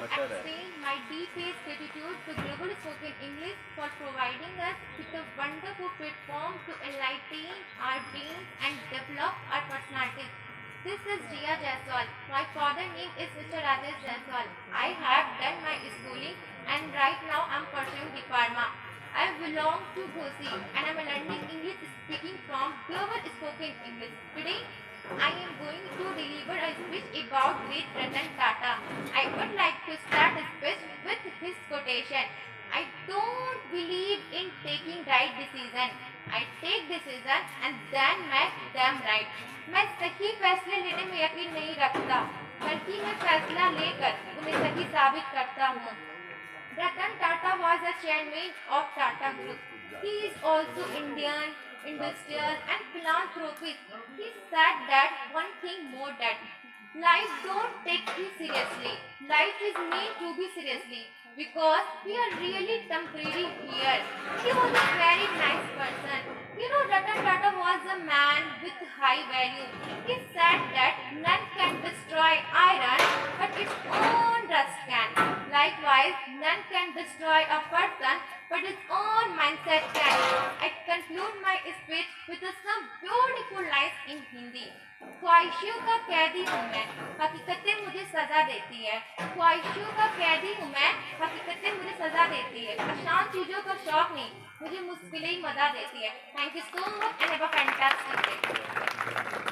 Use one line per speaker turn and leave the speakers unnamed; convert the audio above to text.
extend my deepest gratitude to Global Spoken English for providing us with a wonderful platform to enlighten our brains and develop our personalities. This is Jia Jaiswal. My father name is Mr. Rajesh Jaiswal. I have done my schooling and right now I'm pursuing the pharma. I belong to Ghosi and I'm learning English speaking from Global Spoken English. Today I am going to deliver a speech about great Ratan Tata. I would like to start a speech with his quotation. I don't believe in taking right decision. I take decision and then make them right. मैं सही फैसले लेने में यकीन नहीं रखता, बल्कि मैं फैसला लेकर उन्हें सही साबित करता हूँ. Ratan Tata was a chairman of Tata Group. He is also Indian, industrial and philanthropist. He said that one thing more that life don't take you seriously. Life is meant to be seriously because we are really temporary here. He was a very nice person. You know, Ratan Tata was a man with high value. He said that none can destroy iron, but its own rust can. Likewise, none can destroy a person, but its own mindset can. I conclude my speech with some beautiful lines in Hindi. ख्वाहिशों का कैदी हूँ मैं, हकीकतें मुझे सजा देती है. ख्वाहिशों का कैदी हूँ मैं, हकीकतें मुझे सजा देती है. आसान चीजों का शौक नहीं, मुझे मुश्किलें ही मजा देती है. Thank you so much and have a fantastic day.